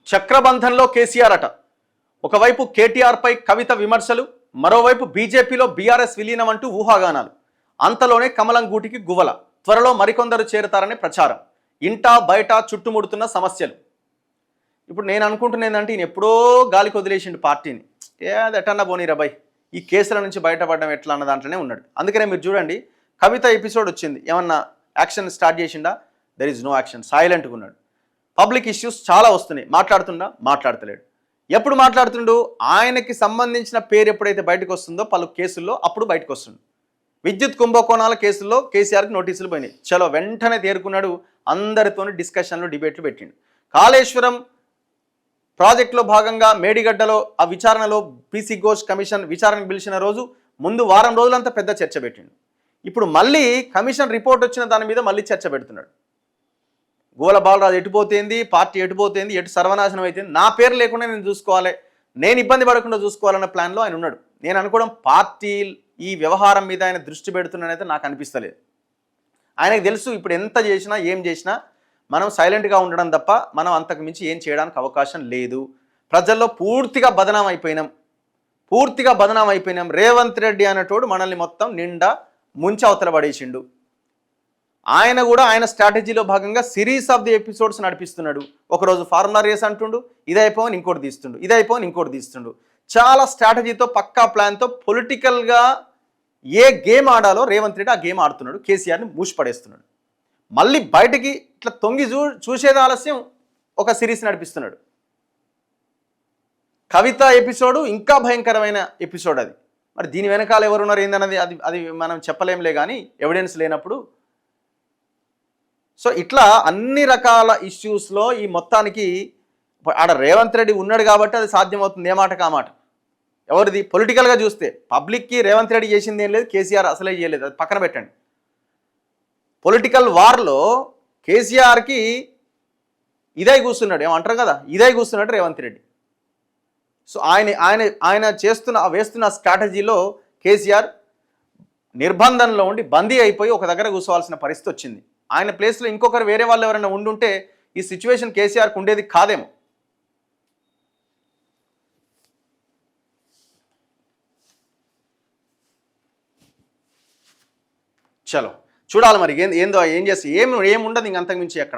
చక్రబంధంలో కేసీఆర్ అట. ఒకవైపు కేటీఆర్పై కవిత విమర్శలు, మరోవైపు బీజేపీలో బీఆర్ఎస్ విలీనం అంటూ ఊహాగానాలు. అంతలోనే కమలం గూటికి గువ్వల. త్వరలో మరికొందరు చేరతారనే ప్రచారం. ఇంటా బయట చుట్టుముడుతున్న సమస్యలు. ఇప్పుడు నేను అనుకుంటున్నా ఏంటంటే ఈయన ఎప్పుడో గాలికి వదిలేసిండు పార్టీని. అది ఎటన్నా పోనీరా బై, ఈ కేసుల నుంచి బయటపడడం ఎట్లా అన్న దాంట్లోనే ఉన్నాడు. అందుకనే మీరు చూడండి, కవిత ఎపిసోడ్ వచ్చింది, ఏమన్నా యాక్షన్ స్టార్ట్ చేసిండా? దెర్ ఈజ్ నో యాక్షన్, సైలెంట్గా ఉన్నాడు. పబ్లిక్ ఇష్యూస్ చాలా వస్తున్నాయి, మాట్లాడుతుండా? మాట్లాడతలేడు. ఎప్పుడు మాట్లాడుతుండు? ఆయనకి సంబంధించిన పేరు ఎప్పుడైతే బయటకు వస్తుందో పలు కేసుల్లో అప్పుడు బయటకు వస్తుంది. విద్యుత్ కుంభకోణాల కేసుల్లో కేసీఆర్కి నోటీసులు పోయినాయి. చలో వెంటనే తేరుకున్నాడు, అందరితోని డిస్కషన్లు డిబేట్లు పెట్టిండు. కాళేశ్వరం ప్రాజెక్టులో భాగంగా మేడిగడ్డలో ఆ విచారణలో పీసీ ఘోష్ కమిషన్ విచారణకు పిలిచిన రోజు ముందు వారం రోజులంతా పెద్ద చర్చ పెట్టిండు. ఇప్పుడు మళ్ళీ కమిషన్ రిపోర్ట్ వచ్చిన దాని మీద మళ్ళీ చర్చ పెడుతున్నాడు. గోల బాలరాజు ఎటుపోతేంది, పార్టీ ఎటుపోతేంది, ఎటు సర్వనాశనం అయితేంది, నా పేరు లేకుండా నేను చూసుకోవాలి, నేను ఇబ్బంది పడకుండా చూసుకోవాలన్న ప్లాన్లో ఆయన ఉన్నాడు. నేను అనుకోవడం పార్టీ ఈ వ్యవహారం మీద ఆయన దృష్టి పెడుతున్నానైతే నాకు అనిపిస్తలేదు. ఆయనకు తెలుసు ఇప్పుడు ఎంత చేసినా ఏం చేసినా మనం సైలెంట్గా ఉండడం తప్ప మనం అంతకు మించి ఏం చేయడానికి అవకాశం లేదు. ప్రజల్లో పూర్తిగా బదనాం అయిపోయినాం. రేవంత్ రెడ్డి అనేటోడు మనల్ని మొత్తం నిండా ముంచి అవతల పడేసిండు. ఆయన కూడా ఆయన స్ట్రాటజీలో భాగంగా సిరీస్ ఆఫ్ ది ఎపిసోడ్స్ నడిపిస్తున్నాడు. ఒకరోజు ఫార్ములా రేస్ అంటుండు, ఇదైపోని ఇంకోటి తీస్తుండు. చాలా స్ట్రాటజీతో పక్కా ప్లాన్తో పొలిటికల్గా ఏ గేమ్ ఆడాలో రేవంత్ రెడ్డి ఆ గేమ్ ఆడుతున్నాడు. కేసీఆర్ని మూసిపడేస్తున్నాడు. మళ్ళీ బయటికి ఇట్లా తొంగి చూసేది ఆలస్యం ఒక సిరీస్ నడిపిస్తున్నాడు. కవిత ఎపిసోడు ఇంకా భయంకరమైన ఎపిసోడ్ అది. మరి దీని వెనకాల ఎవరున్నారు ఏందన్నది అది మనం చెప్పలేంలే, కానీ ఎవిడెన్స్ లేనప్పుడు. సో ఇట్లా అన్ని రకాల ఇష్యూస్లో ఈ మొత్తానికి ఆడ రేవంత్ రెడ్డి ఉన్నాడు కాబట్టి అది సాధ్యమవుతుంది. ఏ మాట కామాట. ఎవరిది పొలిటికల్గా చూస్తే పబ్లిక్కి రేవంత్ రెడ్డి చేసింది ఏం లేదు, కేసీఆర్ అసలే చేయలేదు, అది పక్కన పెట్టండి. పొలిటికల్ వార్లో కేసీఆర్కి ఇదై కూర్చున్నాడు, ఏమంటారు కదా, ఇదై కూర్చున్నాడు రేవంత్ రెడ్డి. సో ఆయన వేస్తున్న స్ట్రాటజీలో కేసీఆర్ నిర్బంధంలో ఉండి బందీ అయిపోయి ఒక దగ్గర కూర్చోవాల్సిన పరిస్థితి వచ్చింది. ఆయన ప్లేస్లో ఇంకొకరు వేరే వాళ్ళు ఎవరైనా ఉండుంటే ఈ సిచ్యువేషన్ కేసీఆర్కి ఉండేది కాదేమో. చలో చూడాలి మరి ఏం చేస్తే ఏం ఉండదు ఇంక అంతకుమించి ఎక్కడ.